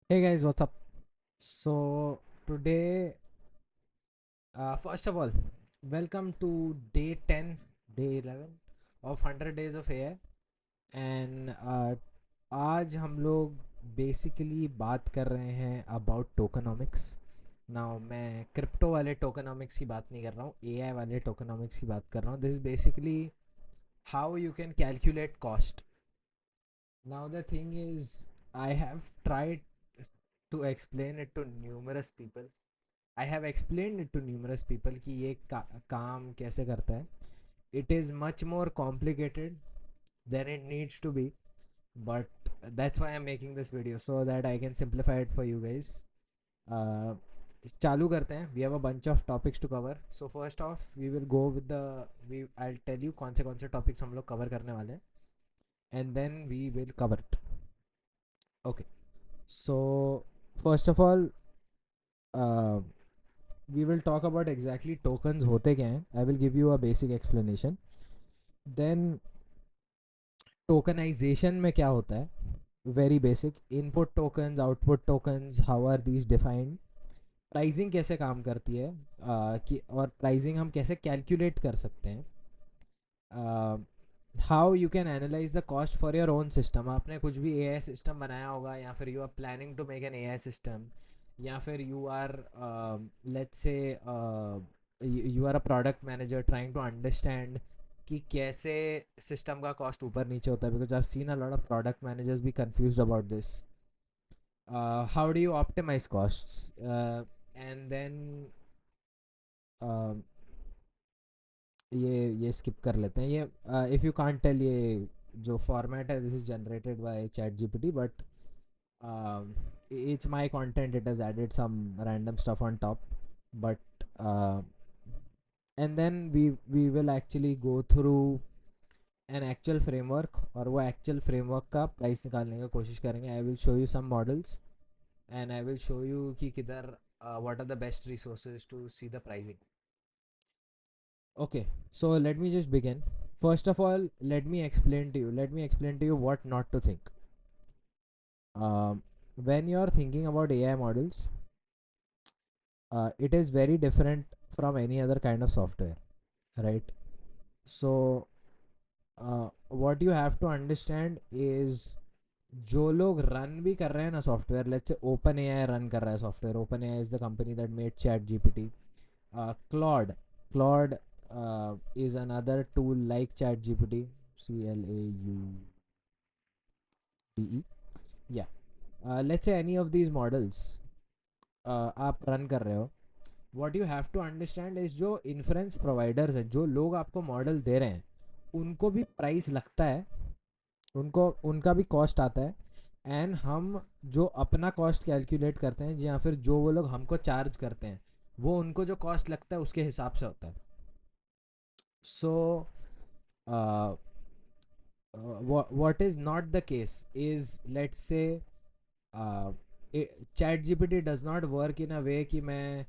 Hey guys, what's up? So today, first of all, welcome to day 10, day 11 of 100 days of AI. And आज हम लोग basically बात कर रहे हैं अबाउट टोकनॉमिक्स. नाउ मैं क्रिप्टो वाले टोकनॉमिक्स की बात नहीं कर रहा हूँ, एआई वाले टोकनॉमिक्स की बात कर रहा हूँ. This is basically how you can calculate cost. Now the thing is I have tried to explain it to numerous people. I have explained it to numerous people कि ये काम कैसे करता है. It is much more complicated than it needs to be, but that's why I'm making this video so that I can simplify it for you guys. uh, चालू करते हैं. We have a bunch of topics to cover. So first off, we will go with the I'll tell you कौन से topics हम लोग cover करने वाले हैं, and then we will cover it. Okay. So first of all, uh, we will talk about exactly tokens होते क्या हैं. I will give you a basic explanation. Then tokenization में क्या होता है, very basic. Input tokens, output tokens, how are these defined. Pricing कैसे काम करती है, कि और प्राइसिंग हम कैसे कैलकुलेट कर सकते हैं. How you can analyse the cost for your own system. आपने कुछ भी ए आई सिस्टम बनाया होगा, या फिर you are planning to make an A I system, या फिर you are let's say you are a product manager trying to understand कि कैसे सिस्टम का कॉस्ट ऊपर नीचे होता है. Because I have seen a lot of product managers be confused about this. How do you optimize costs, and then uh, ये skip कर लेते हैं ये. If you can't tell, ये जो format है, this is generated by ChatGPT, but it's my content. It has added some random stuff on top, but uh, and then we will actually go through an actual framework, और वो actual framework का price निकालने का कोशिश करेंगे. I will show you some models, and I will show you कि किधर what are the best resources to see the pricing. Okay, so let me just begin. First of all, let me explain to you what not to think. When you're thinking about AI models, it is very different from any other kind of software, right? So what you have to understand is, जो लोग run भी कर रहे हैं ना software, let's say open AI run कर रहा है software. Open AI is the company that made chat GPT. Claude is another tool like ChatGPT. CLAUDE. Yeah. Let's say any of these models आप run कर रहे हो. what you have to understand is, जो inference providers हैं, जो लोग आपको model दे रहे हैं, उनको भी प्राइस लगता है. उनको उनका भी कॉस्ट आता है. एंड हम जो अपना कॉस्ट कैलकुलेट करते हैं, या फिर जो वो लोग हमको चार्ज करते हैं, वो उनको जो कॉस्ट लगता है उसके हिसाब से होता है. So what is not the case is, let's say uh, chat gpt does not work in a way कि मैं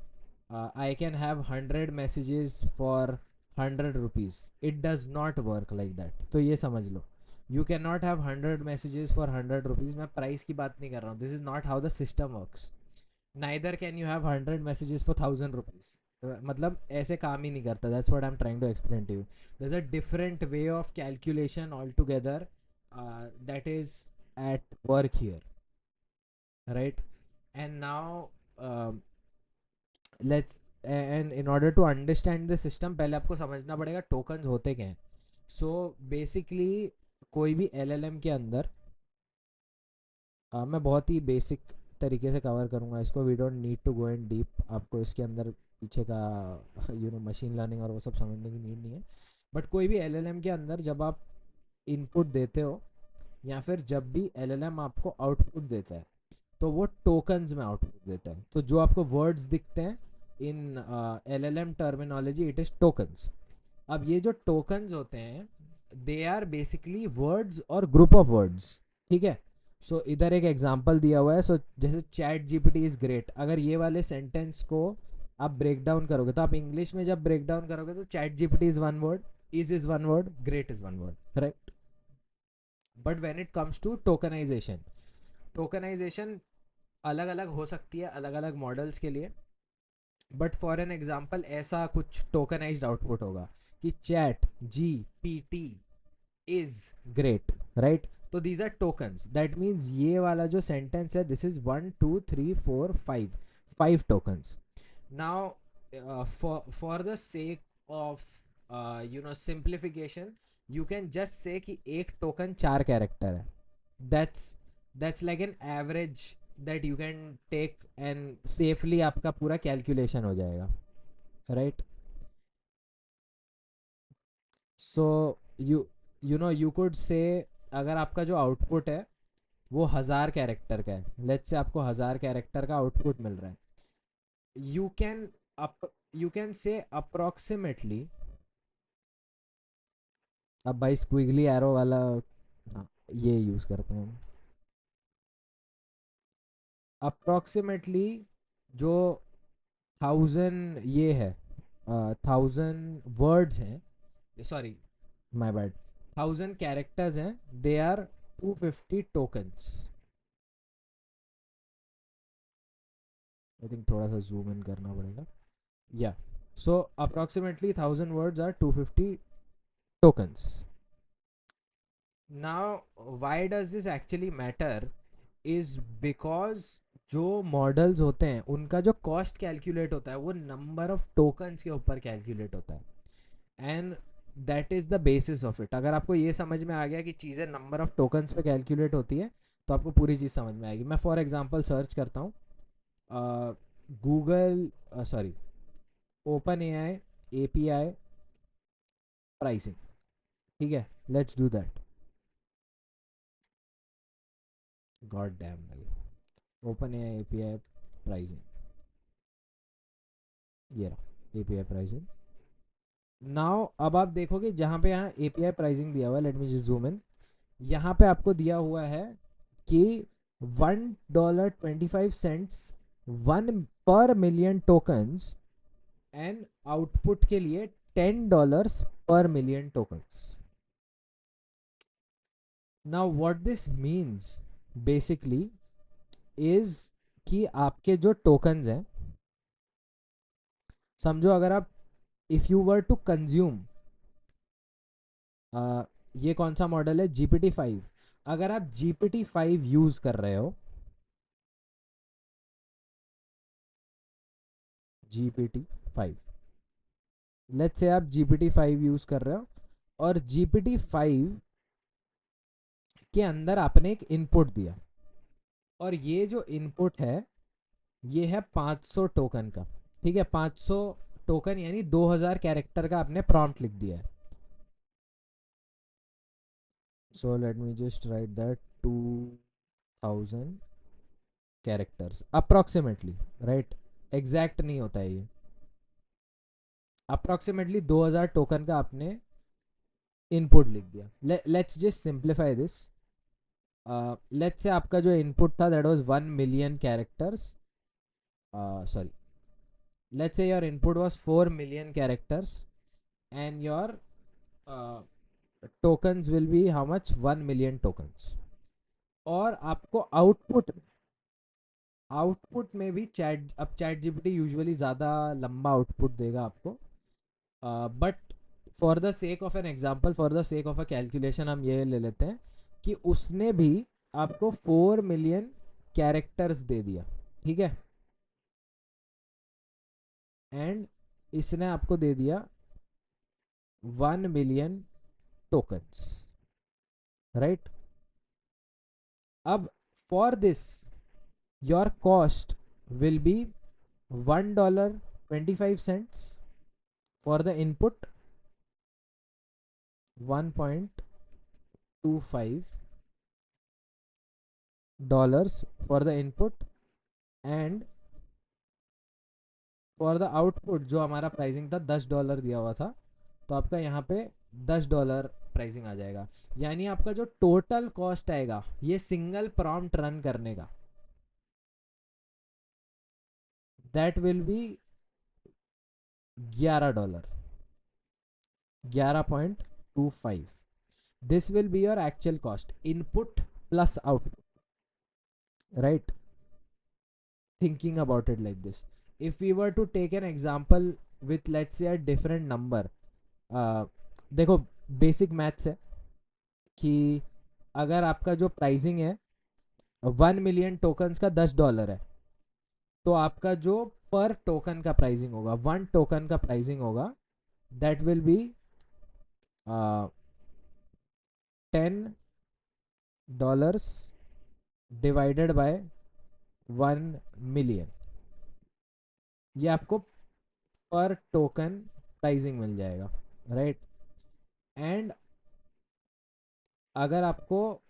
I can have 100 messages for 100 rupees. It does not work like that. तो ये समझ लो, you cannot have 100 messages for 100 rupees. मैं price की बात नहीं कर रहा हूँ. This is not how the system works. Neither can you have 100 messages for 1000 rupees. मतलब ऐसे काम ही नहीं करता. That's what I'm trying to explain to you. There's a different way of calculation altogether that is at work here, right? And now let's and in order to understand the system, पहले आपको समझना पड़ेगा tokens होते क्या हैं. So basically कोई भी LLM के अंदर, मैं बहुत ही बेसिक तरीके से कवर करूँगा इसको. We don't need to go in deep. आपको इसके अंदर पीछे का मशीन लर्निंग और वो सब समझने की नीड नहीं है. बट कोई भी एलएलएम के अंदर जब आप इनपुट देते हो, या फिर जब भी एलएलएम आपको आउटपुट देता है, तो वो टोकन्स में आउटपुट देता है. तो जो आपको वर्ड्स दिखते हैं in LLM terminology, it is tokens. अब ये जो टोकन्स होते हैं, दे आर बेसिकली वर्ड्स और ग्रुप ऑफ वर्ड्स. ठीक है. सो इधर एक एग्जांपल दिया हुआ है. सो जैसे चैट जीपीटी इज ग्रेट, अगर ये वाले सेंटेंस को आप ब्रेक डाउन करोगे, तो आप इंग्लिश में जब ब्रेक डाउन करोगे, तो chat GPT is one word, is one word, great is one word, right? But when it comes to tokenization, tokenization अलग अलग हो सकती है अलग अलग मॉडल्स के लिए, बट फॉर एन एग्जाम्पल ऐसा कुछ टोकनाइज्ड आउटपुट होगा कि chat G P T is great, right? तो these are tokens, that means ये वाला जो सेंटेंस है, this is 1 2 3 4 5, 5 tokens. Now, for the sake of simplification, you can just say कि एक टोकन 4 कैरेक्टर है. That's like an average that you can take and safely आपका पूरा calculation हो जाएगा, right? So you could say, अगर आपका जो आउटपुट है वो 1000 कैरेक्टर का है, लेट्स से आपको 1000 कैरेक्टर का आउटपुट मिल रहा है, you can you can say approximately, अब भाई स्क्विगली एरो वाला, हाँ, ये यूज़ करते हैं हम, अप्रोक्सीमेटली जो 1000 ये है, 1000 वर्ड्स हैं, सॉरी माय बैड, 1000 कैरेक्टर्स हैं, they are 250 tokens. I think थोड़ा सा जूम इन करना पड़ेगा. या so approximately 1000 words are 250 tokens. Now, why does this actually matter is because जो मॉडल्स होते हैं उनका जो कॉस्ट कैलकुलेट होता है वो नंबर ऑफ टोकन्स के ऊपर कैलकुलेट होता है, and that is the basis of it. अगर आपको ये समझ में आ गया कि चीज़ें नंबर ऑफ टोकन्स पे कैलकुलेट होती है तो आपको पूरी चीज़ समझ में आएगी. मैं फॉर एग्जांपल सर्च करता हूँ Google, sorry, open A I A P I pricing. ठीक है, let's do that. God damn भाई, open A P I pricing, ये रहा A P I pricing. Now अब आप देखोगे जहाँ पे यहाँ ए पी आई प्राइसिंग दिया हुआ है, let me just zoom in, यहाँ पे आपको दिया हुआ है कि $1.25 1 per million tokens, and output के लिए $10 per million tokens. Now what this means basically is कि आपके जो टोकन्स हैं, समझो अगर आप, if you were to consume, ये कौन सा मॉडल है, GPT-5, अगर आप GPT-5 यूज कर रहे हो, GPT-5, लेट्स से आप GPT-5 यूज कर रहे हो और GPT-5 के अंदर आपने एक इनपुट दिया, और ये जो इनपुट है ये है 500 टोकन का. ठीक है, 500 टोकन यानी 2000 कैरेक्टर का आपने प्रॉम्प्ट लिख दिया है. So let me just right that 2000 characters approximately, right? Exact नहीं होता है ये, अप्रोक्सीमेटली 2000 टोकन का आपने इनपुट लिख दिया. Let's just simplify this. Let's say आपका जो इनपुट था that was 1 million characters, sorry, let's say your input was 4 million characters and your tokens will be how much, 1 million tokens. और आपको output में भी चैट, अब चैट जीपीटी यूजुअली ज़्यादा लंबा आउटपुट देगा आपको, but for the sake of an example, for the sake of a calculation हम ये ले लेते हैं कि उसने भी आपको 4 million कैरेक्टर्स दे दिया. ठीक है, एंड इसने आपको दे दिया 1 million tokens, right? अब for this your cost will be $1.25 for the input, $1.25 for the input, and for the output जो हमारा प्राइसिंग था $10 दिया हुआ था, तो आपका यहाँ पे $10 प्राइसिंग आ जाएगा. यानी आपका जो टोटल कॉस्ट आएगा ये सिंगल प्रॉम्प्ट रन करने का, that will B $11, 11.25. This will be your actual cost, input plus output, right? thinking about it like this. If we were to take an example with let's say a different number, देखो basic maths है कि अगर आपका जो pricing है 1 million tokens का $10 है, तो आपका जो पर टोकन का प्राइसिंग होगा, 1 टोकन का प्राइसिंग होगा, that will B $10 divided by 1 million. ये आपको पर टोकन प्राइसिंग मिल जाएगा, राइट. एंड अगर आपको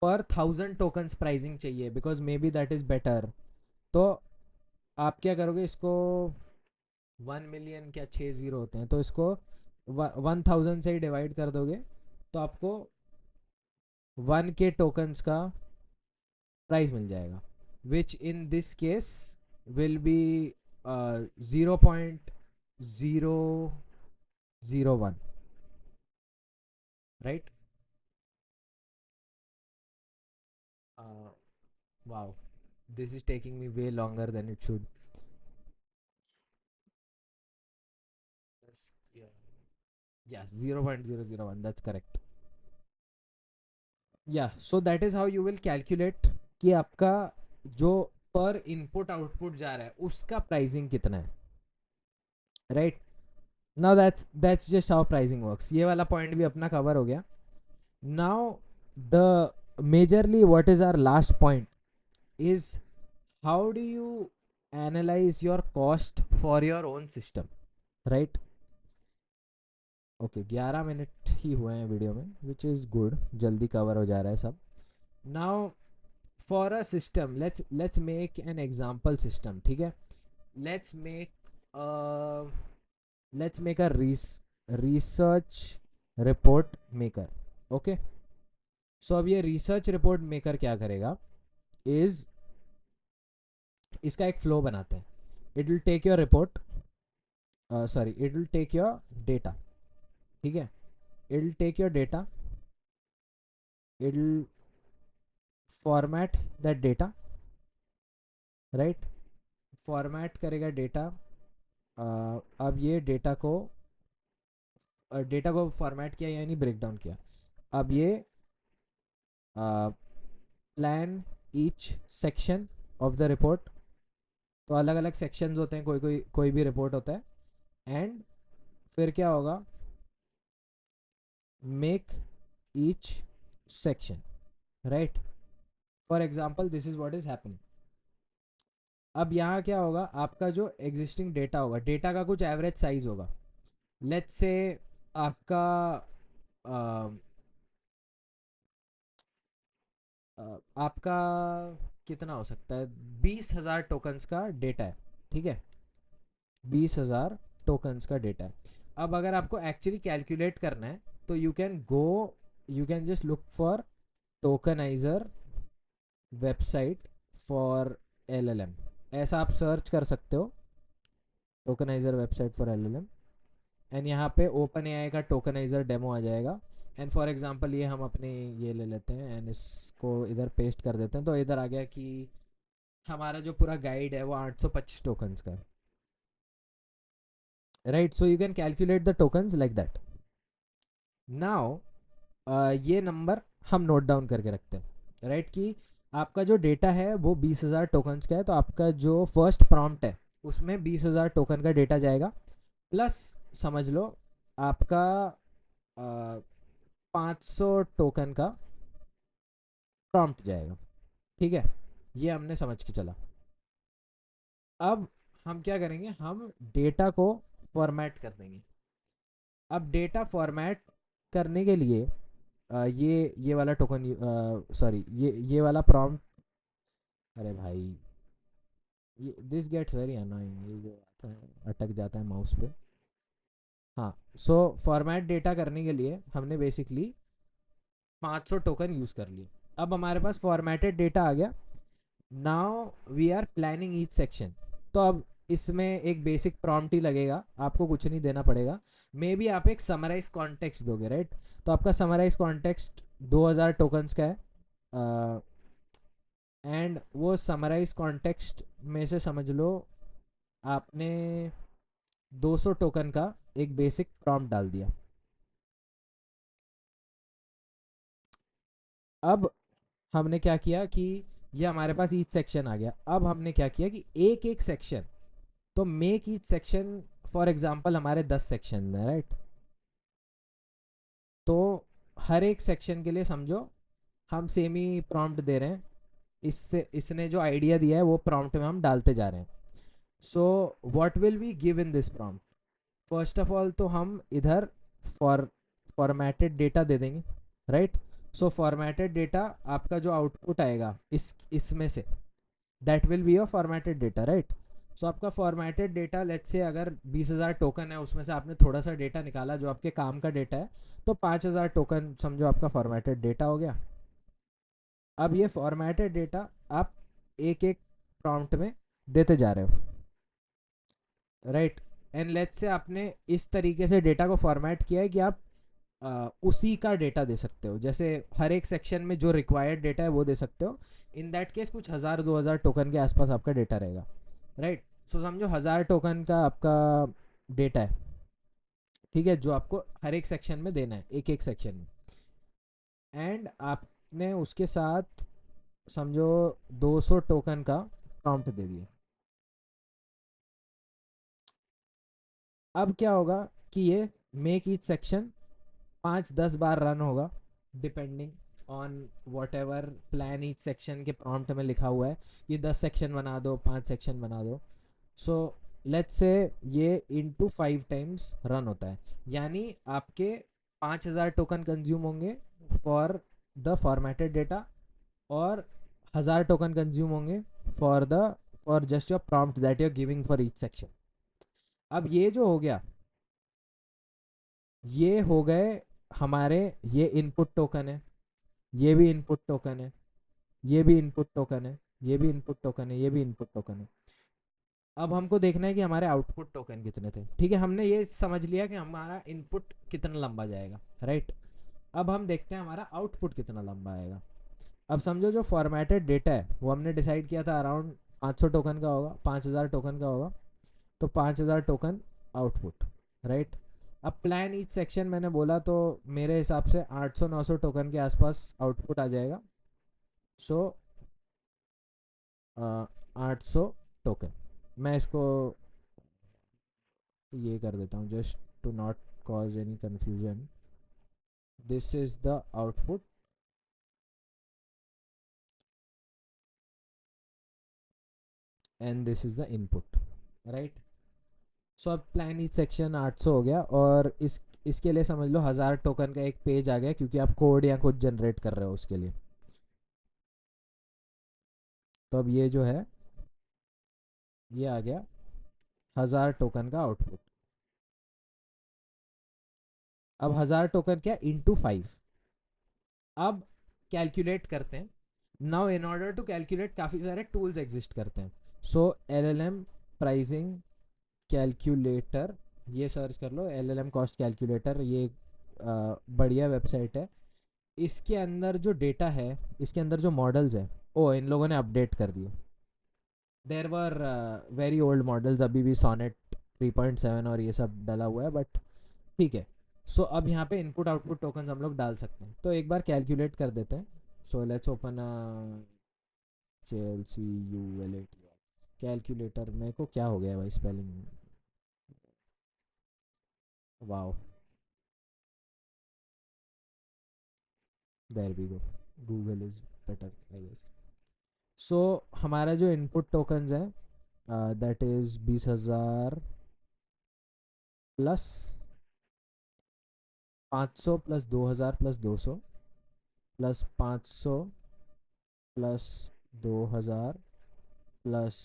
पर 1000 टोकन्स प्राइसिंग चाहिए, because may be that is better, तो आप क्या करोगे, इसको 1 मिलियन क्या 6 जीरो होते हैं, तो इसको 1000 से ही डिवाइड कर दोगे, तो आपको 1K टोकन्स का प्राइस मिल जाएगा, which in this case will be 0.001, right. Wow, this is taking me way longer than it should. Yeah. Yes, 0.001, that's correct. Yeah, so that is how you will calculate कि आपका जो पर input output जा रहा है उसका pricing कितना है, right. Now that's just how pricing works. ये वाला पॉइंट भी अपना कवर हो गया. Now the majorly what is our last point is how do you analyze your cost for your own system, right. Okay, 11 minute ही हुए हैं video में, which is good, जल्दी कवर हो जा रहा है सब. now for a system, let's make an example system, ठीक है. let's make a research report maker. okay, so अब ये research report maker क्या करेगा is इसका एक फ्लो बनाते हैं. It will take your report, sorry it will take your data, ठीक है. It will take your data, it will format that data, right. Format करेगा डेटा. अब ये डेटा को फॉर्मेट किया यानी ब्रेक डाउन किया. अब ये plan each section of the report, तो अलग अलग सेक्शंस होते हैं, कोई भी रिपोर्ट होता है. एंड फिर क्या होगा, make each section, right. For example this is what is happening. अब यहाँ क्या होगा, आपका जो एग्जिस्टिंग डेटा होगा, डेटा का कुछ एवरेज साइज होगा. लेट्स से आपका आपका कितना हो सकता है, 20,000 टोकन्स का डेटा है, ठीक है. 20,000 टोकन्स का डेटा है. अब अगर आपको एक्चुअली कैलकुलेट करना है तो you can just look for tokenizer website for LLM. ऐसा आप सर्च कर सकते हो, tokenizer website for LLM, and यहाँ पे OpenAI का टोकनाइजर डेमो आ जाएगा. एंड फॉर एग्जांपल ये हम अपने ये ले लेते हैं एंड इसको इधर पेस्ट कर देते हैं, तो इधर आ गया कि हमारा जो पूरा गाइड है वो 825 टोकन्स का है, right. So you can calculate the tokens like that. Now ये नंबर हम नोट डाउन करके रखते हैं, राइट, कि आपका जो डेटा है वो 20,000 टोकन्स का है, तो आपका जो फर्स्ट प्रॉम्प्ट है उसमें 20,000 टोकन का डेटा जाएगा, प्लस समझ लो आपका 500 टोकन का प्रॉम्प्ट जाएगा, ठीक है. ये हमने समझ के चला. अब हम क्या करेंगे, हम डेटा को फॉर्मेट कर देंगे. अब डेटा फॉर्मेट करने के लिए ये वाला टोकन, सॉरी ये वाला प्रॉम्प्ट, अरे भाई ये दिस गेट्स वेरी अनोइंग, ये जो आता है अटक जाता है माउस पे. हाँ, सो फॉर्मेट डेटा करने के लिए हमने बेसिकली 500 टोकन यूज़ कर लिए. अब हमारे पास फॉर्मेटेड डेटा आ गया. Now we are planning each section. तो अब इसमें एक बेसिक प्रॉम्प्ट ही लगेगा, आपको कुछ नहीं देना पड़ेगा. मे बी आप एक समराइज कॉन्टेक्स्ट दोगे, राइट. तो आपका समराइज कॉन्टेक्स्ट 2000 टोकन्स का है, एंड वो समराइज कॉन्टेक्स्ट में से समझ लो आपने 200 टोकन का एक बेसिक प्रॉम्प्ट डाल दिया। अब हमने क्या किया कि ये हमारे पास ईच सेक्शन आ गया। अब हमने क्या किया कि एक एक सेक्शन, तो make each section, for example हमारे 10 सेक्शन है, राइट। तो हर एक सेक्शन के लिए समझो हम सेम ही प्रॉम्प्ट दे रहे हैं। इससे इसने जो आइडिया दिया है वो प्रॉम्प्ट में हम डालते जा रहे हैं। So what will we give in this prompt? First of all तो हम इधर फॉर फॉर्मेटेड डेटा दे देंगे, राइट। सो फॉर्मेटेड डेटा आपका जो आउटपुट आएगा इसमें से, that will be a formatted data, right. So आपका फॉर्मेटेड डेटा, लेट्स से अगर 20,000 टोकन है, उसमें से आपने थोड़ा सा डेटा निकाला जो आपके काम का डेटा है, तो 5,000 टोकन समझो आपका फॉर्मेटेड डेटा हो गया। अब ये फॉर्मेटेड डेटा आप एक एक प्रॉम्प्ट में देते जा रहे हो, राइट। एंड लेट्स से आपने इस तरीके से डेटा को फॉर्मेट किया है कि आप उसी का डेटा दे सकते हो, जैसे हर एक सेक्शन में जो रिक्वायर्ड डेटा है वो दे सकते हो। इन दैट केस कुछ 1,000-2,000 टोकन के आसपास आपका डेटा रहेगा, राइट। सो समझो 1,000 टोकन का आपका डेटा है, ठीक है, जो आपको हर एक सेक्शन में देना है, एक एक सेक्शन में। एंड आपने उसके साथ समझो 200 टोकन का प्रॉम्प्ट दे दिया। अब क्या होगा कि ये मेक ईच सेक्शन 5-10 बार रन होगा, depending on what ever plan each section के प्रॉम्प्ट में लिखा हुआ है कि 10 सेक्शन बना दो, 5 सेक्शन बना दो। सो लेट्स से ये इंटू 5 टाइम्स रन होता है, यानी आपके 5,000 टोकन कंज्यूम होंगे फॉर द फॉर्मेटेड डेटा, और 1,000 टोकन कंज्यूम होंगे for just your prompt that you are giving for each section. अब ये जो हो गया, ये हो गए हमारे, ये इनपुट टोकन है, ये भी इनपुट टोकन है, ये भी इनपुट टोकन है, ये भी इनपुट टोकन है, ये भी इनपुट टोकन है। अब हमको देखना है कि हमारे आउटपुट टोकन कितने थे, ठीक है। हमने ये समझ लिया कि हमारा इनपुट कितना लंबा जाएगा, राइट। अब हम देखते हैं हमारा आउटपुट कितना लंबा आएगा। अब समझो जो फॉर्मेटेड डेटा है वो हमने डिसाइड किया था अराउंड 500 टोकन का होगा, 5,000 टोकन का होगा, तो 5,000 टोकन आउटपुट, राइट। अब प्लान ईच सेक्शन मैंने बोला, तो मेरे हिसाब से 800-900 टोकन के आसपास आउटपुट आ जाएगा। सो 800 टोकन, मैं इसको ये कर देता हूँ just to not cause any confusion. This is the output and this is the input, right. So अब प्लान ईच सेक्शन 800 हो गया, और इसके लिए समझ लो 1,000 टोकन का एक पेज आ गया, क्योंकि आप कोड या कुछ जनरेट कर रहे हो उसके लिए। तो अब ये जो है, ये आ गया 1,000 टोकन का आउटपुट। अब 1,000 टोकन क्या, इंटू 5। अब कैलकुलेट करते हैं। Now in order to calculate काफ़ी सारे टूल्स एग्जिस्ट करते हैं। सो LLM प्राइसिंग कैलकुलेटर, ये सर्च कर लो, LLM कॉस्ट कैलकुलेटर, ये बढ़िया वेबसाइट है। इसके अंदर जो डेटा है, इसके अंदर जो मॉडल्स हैं, ओ इन लोगों ने अपडेट कर दिए। देर वर वेरी ओल्ड मॉडल्स, अभी भी सोनेट 3.7 और ये सब डला हुआ है, बट ठीक है। सो अब यहाँ पे इनपुट आउटपुट टोकन हम लोग डाल सकते हैं, तो एक बार कैलकुलेट कर देते हैं। So let's open CLCULATR calculator. मेरे को क्या हो गया भाई spelling, wow, there we go, Google is better I guess. So हमारा जो इनपुट टोकन्स है that is 20,000 plus 500 plus 2,000 plus 200 plus 500 plus 2,000 plus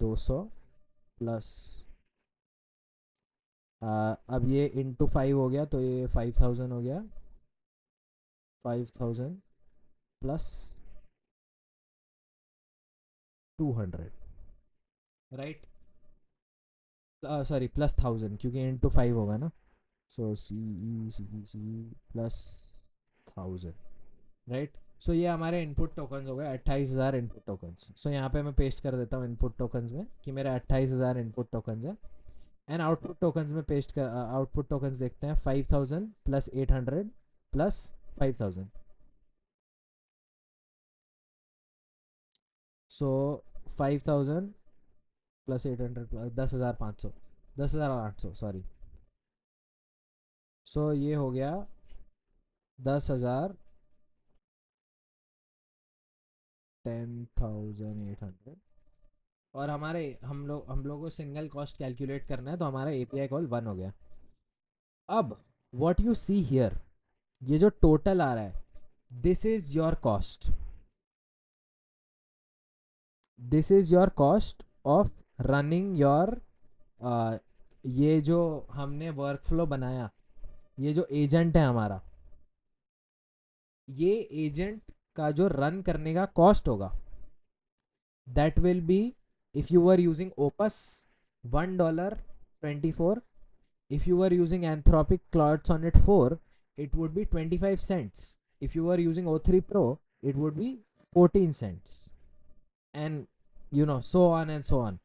200 plus अब ये इंटू 5 हो गया, तो ये 5,000 हो गया। 5,000 प्लस 200, राइट। सॉरी प्लस 1,000, क्योंकि इंटू 5 होगा ना। सो सी ई सी प्लस 1,000, राइट। सो ये हमारे इनपुट टोकन्स हो गए 28,000 इनपुट टोकन्स. सो यहाँ पे मैं पेस्ट कर देता हूँ इनपुट टोकन्स में कि मेरा 28,000 इनपुट टोकन्स है. एंड आउटपुट टोकन्स में पेस्ट कर आउटपुट टोकन्स देखते हैं 5,000 प्लस 800 प्लस 5,000. सो 5,000 प्लस 800 प्लस 10,500 10,800 सॉरी. सो ये हो गया 10,000 10,800. और हमारे हम लोग को सिंगल कॉस्ट कैलकुलेट करना है तो हमारा एपीआई कॉल 1 हो गया. अब व्हाट यू सी हियर, ये जो टोटल आ रहा है this is your cost. This is your cost of running your, ये जो हमने वर्क फ्लो बनाया, ये जो एजेंट है हमारा, ये एजेंट का जो रन करने का कॉस्ट होगा that will be, if you were using Opus, $1.24. If you were using Anthropic Claude Sonnet 4, it would be 25 cents. If you were using O3 Pro, it would be 14 cents. And so on and so on.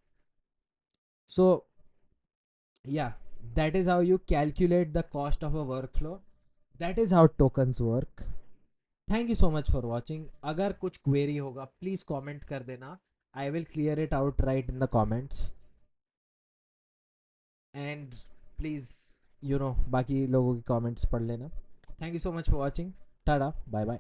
So yeah, that is how you calculate the cost of a workflow. That is how tokens work. Thank you so much for watching. अगर कुछ query होगा please comment कर देना. I will clear it out right in the comments. And please बाकी लोगों की comments पढ़ लेना. Thank you so much for watching. Tata bye bye.